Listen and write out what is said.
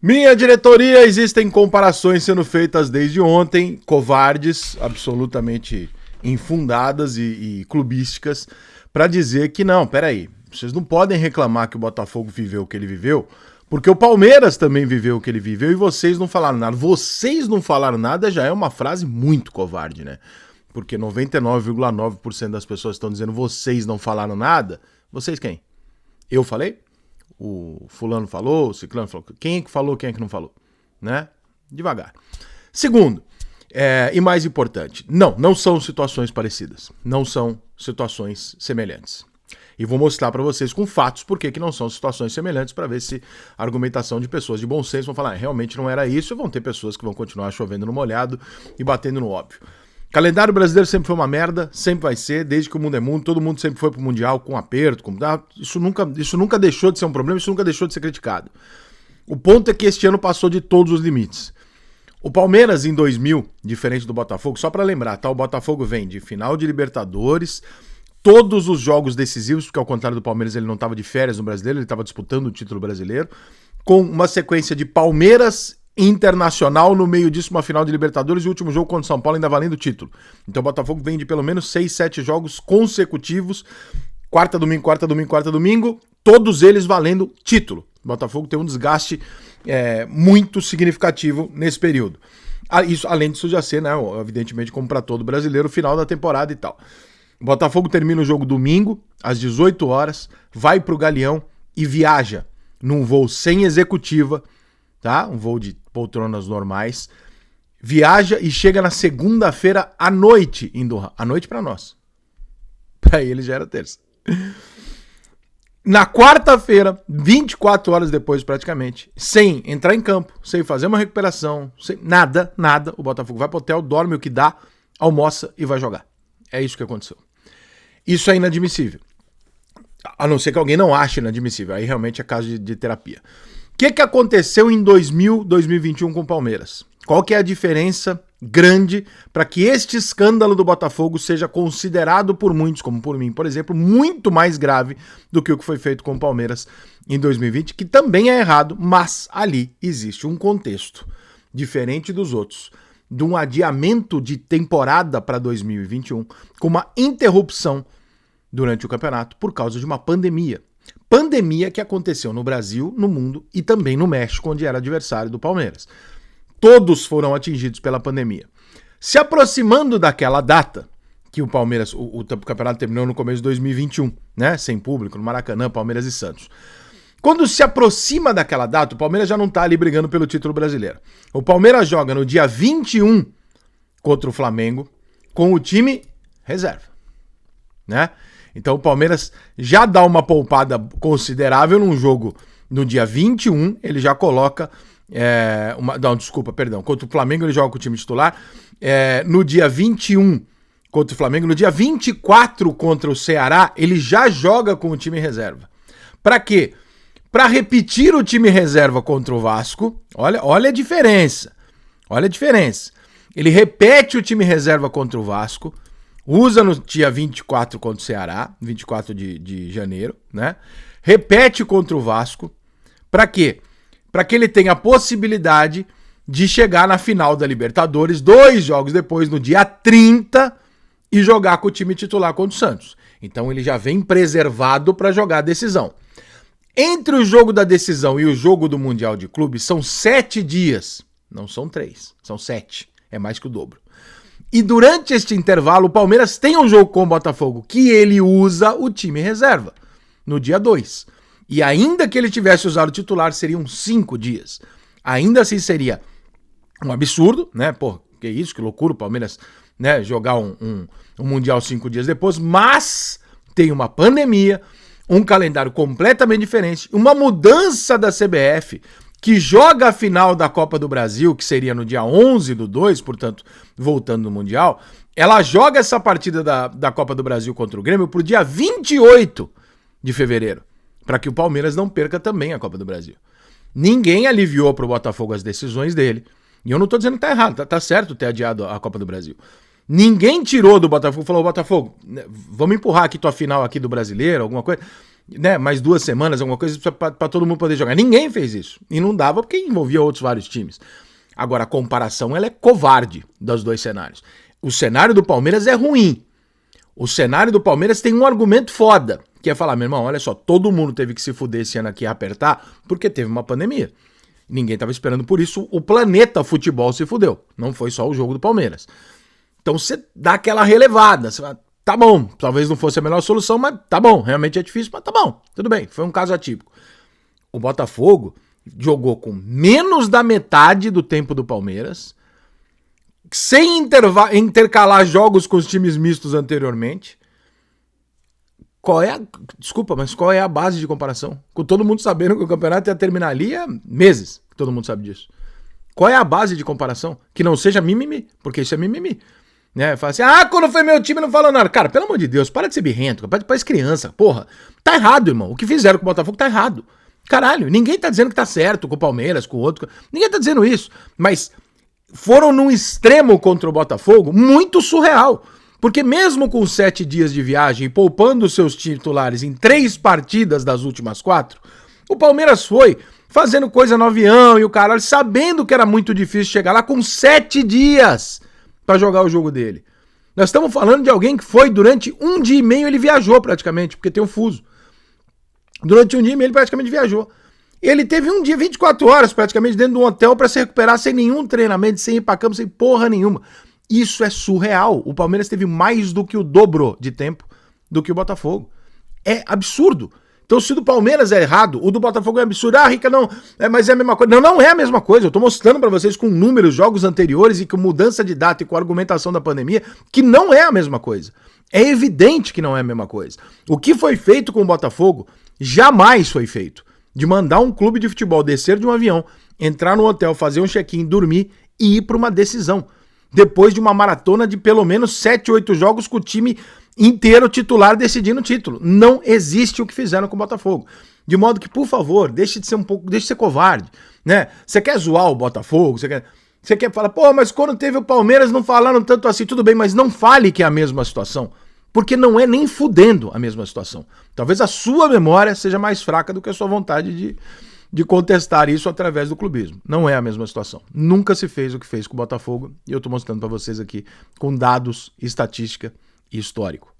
Minha diretoria, existem comparações sendo feitas desde ontem, covardes, absolutamente infundadas e clubísticas, para dizer que não, peraí, vocês não podem reclamar que o Botafogo viveu o que ele viveu, porque o Palmeiras também viveu o que ele viveu e vocês não falaram nada. Vocês não falaram nada já é uma frase muito covarde, né? Porque 99,9% das pessoas estão dizendo vocês não falaram nada. Vocês quem? Eu falei? O fulano falou, o ciclano falou. Quem é que falou, quem é que não falou? Né? Devagar. Segundo, e mais importante, não são situações parecidas. Não são situações semelhantes. E vou mostrar para vocês com fatos por que não são situações semelhantes, para ver se a argumentação de pessoas de bom senso vão falar, realmente não era isso, e vão ter pessoas que vão continuar chovendo no molhado e batendo no óbvio. Calendário brasileiro sempre foi uma merda, sempre vai ser, desde que o mundo é mundo, todo mundo sempre foi pro Mundial com aperto, isso nunca deixou de ser um problema, isso nunca deixou de ser criticado. O ponto é que este ano passou de todos os limites. O Palmeiras em 2000, diferente do Botafogo, só para lembrar, tá? O Botafogo vem de final de Libertadores, todos os jogos decisivos, porque ao contrário do Palmeiras ele não estava de férias no Brasileiro, ele estava disputando o título brasileiro, com uma sequência de Palmeiras Internacional, no meio disso uma final de Libertadores e o último jogo contra o São Paulo ainda valendo o título. Então o Botafogo vem de pelo menos 6, 7 jogos consecutivos, quarta, domingo, todos eles valendo título. O Botafogo tem um desgaste muito significativo nesse período. Isso, além disso já ser, né, evidentemente, como para todo brasileiro, final da temporada e tal. O Botafogo termina o jogo domingo, às 18 horas, vai pro Galeão e viaja num voo sem executiva, tá? Um voo de poltronas normais, viaja e chega na segunda-feira à noite em Doha. À noite pra nós. Pra ele já era terça. Na quarta-feira, 24 horas depois praticamente, sem entrar em campo, sem fazer uma recuperação, sem nada, o Botafogo vai pro hotel, dorme o que dá, almoça e vai jogar. É isso que aconteceu. Isso é inadmissível. A não ser que alguém não ache inadmissível. Aí realmente é caso de terapia. O que aconteceu em 2021 com o Palmeiras? Qual que é a diferença grande para que este escândalo do Botafogo seja considerado por muitos, como por mim, por exemplo, muito mais grave do que o que foi feito com o Palmeiras em 2020, que também é errado, mas ali existe um contexto diferente dos outros, de um adiamento de temporada para 2021, com uma interrupção durante o campeonato por causa de uma pandemia. Pandemia que aconteceu no Brasil, no mundo e também no México, onde era adversário do Palmeiras. Todos foram atingidos pela pandemia. Se aproximando daquela data, que o Palmeiras, o campeonato terminou no começo de 2021, né? Sem público, no Maracanã, Palmeiras e Santos. Quando se aproxima daquela data, o Palmeiras já não tá ali brigando pelo título brasileiro. O Palmeiras joga no dia 21 contra o Flamengo com o time reserva, né? Então o Palmeiras já dá uma poupada considerável num jogo no dia 21, ele já coloca... contra o Flamengo ele joga com o time titular. No dia 21 contra o Flamengo, no dia 24 contra o Ceará, ele já joga com o time reserva. Pra quê? Pra repetir o time reserva contra o Vasco. Olha a diferença. Olha a diferença. Ele repete o time reserva contra o Vasco, usa no dia 24 contra o Ceará, 24 de janeiro, né? Repete contra o Vasco. Pra quê? Para que ele tenha a possibilidade de chegar na final da Libertadores 2 jogos depois, no dia 30, e jogar com o time titular contra o Santos. Então ele já vem preservado para jogar a decisão. Entre o jogo da decisão e o jogo do Mundial de Clubes são 7 dias. Não são 3, são 7. É mais que o dobro. E durante este intervalo, o Palmeiras tem um jogo com o Botafogo, que ele usa o time reserva, no dia 2. E ainda que ele tivesse usado o titular, seriam 5 dias. Ainda assim seria um absurdo, né? Pô, que isso, que loucura o Palmeiras, né, jogar um Mundial 5 dias depois, mas tem uma pandemia, um calendário completamente diferente, uma mudança da CBF, que joga a final da Copa do Brasil, que seria no dia 11/2, portanto, voltando no Mundial, ela joga essa partida da Copa do Brasil contra o Grêmio pro dia 28 de fevereiro. Para que o Palmeiras não perca também a Copa do Brasil. Ninguém aliviou pro Botafogo as decisões dele. E eu não tô dizendo que tá errado, tá certo ter adiado a Copa do Brasil. Ninguém tirou do Botafogo e falou, Botafogo, vamos empurrar aqui tua final aqui do Brasileiro, alguma coisa. né, mais 2 semanas, alguma coisa pra todo mundo poder jogar. Ninguém fez isso. E não dava porque envolvia outros vários times. Agora, a comparação ela é covarde dos dois cenários. O cenário do Palmeiras é ruim. O cenário do Palmeiras tem um argumento foda, que é falar, meu irmão, olha só, todo mundo teve que se fuder esse ano aqui e apertar porque teve uma pandemia. Ninguém estava esperando por isso, o planeta futebol se fudeu. Não foi só o jogo do Palmeiras. Então você dá aquela relevada, você fala, tá bom, talvez não fosse a melhor solução, mas tá bom, realmente é difícil, mas tá bom, tudo bem, foi um caso atípico. O Botafogo jogou com menos da metade do tempo do Palmeiras, sem intercalar jogos com os times mistos anteriormente. Desculpa, mas qual é a base de comparação? Com todo mundo sabendo que o campeonato ia terminar ali há meses, todo mundo sabe disso. Qual é a base de comparação? Que não seja mimimi, porque isso é mimimi. Né? Fala assim, quando foi meu time não falou nada. Cara, pelo amor de Deus, para de ser birrento, para de criança, porra. Tá errado, irmão. O que fizeram com o Botafogo tá errado. Caralho, ninguém tá dizendo que tá certo com o Palmeiras, com o outro. Ninguém tá dizendo isso. Mas foram num extremo contra o Botafogo muito surreal. Porque mesmo com 7 dias de viagem e poupando seus titulares em 3 partidas das últimas 4, o Palmeiras foi fazendo coisa no avião e o caralho, sabendo que era muito difícil chegar lá com 7 dias para jogar o jogo dele. Nós estamos falando de alguém que foi durante 1 dia e meio, ele viajou praticamente, porque tem um fuso. Durante 1 dia e meio ele praticamente viajou. Ele teve 1 dia, 24 horas praticamente dentro de um hotel para se recuperar sem nenhum treinamento, sem ir pra campo, sem porra nenhuma. Isso é surreal. O Palmeiras teve mais do que o dobro de tempo do que o Botafogo. É absurdo. Então, se o do Palmeiras é errado, o do Botafogo é absurdo. Rica, não, mas é a mesma coisa. Não, não é a mesma coisa. Eu tô mostrando pra vocês com números, jogos anteriores e com mudança de data e com argumentação da pandemia, que não é a mesma coisa. É evidente que não é a mesma coisa. O que foi feito com o Botafogo jamais foi feito. De mandar um clube de futebol descer de um avião, entrar no hotel, fazer um check-in, dormir e ir pra uma decisão. Depois de uma maratona de pelo menos 7, 8 jogos com o time inteiro titular decidindo o título. Não existe o que fizeram com o Botafogo. De modo que, por favor, deixe de ser covarde, né? Você quer zoar o Botafogo, você quer falar, pô, mas quando teve o Palmeiras não falaram tanto assim, tudo bem, mas não fale que é a mesma situação, porque não é nem fudendo a mesma situação. Talvez a sua memória seja mais fraca do que a sua vontade de contestar isso através do clubismo. Não é a mesma situação. Nunca se fez o que fez com o Botafogo e eu tô mostrando para vocês aqui com dados, estatística e histórico.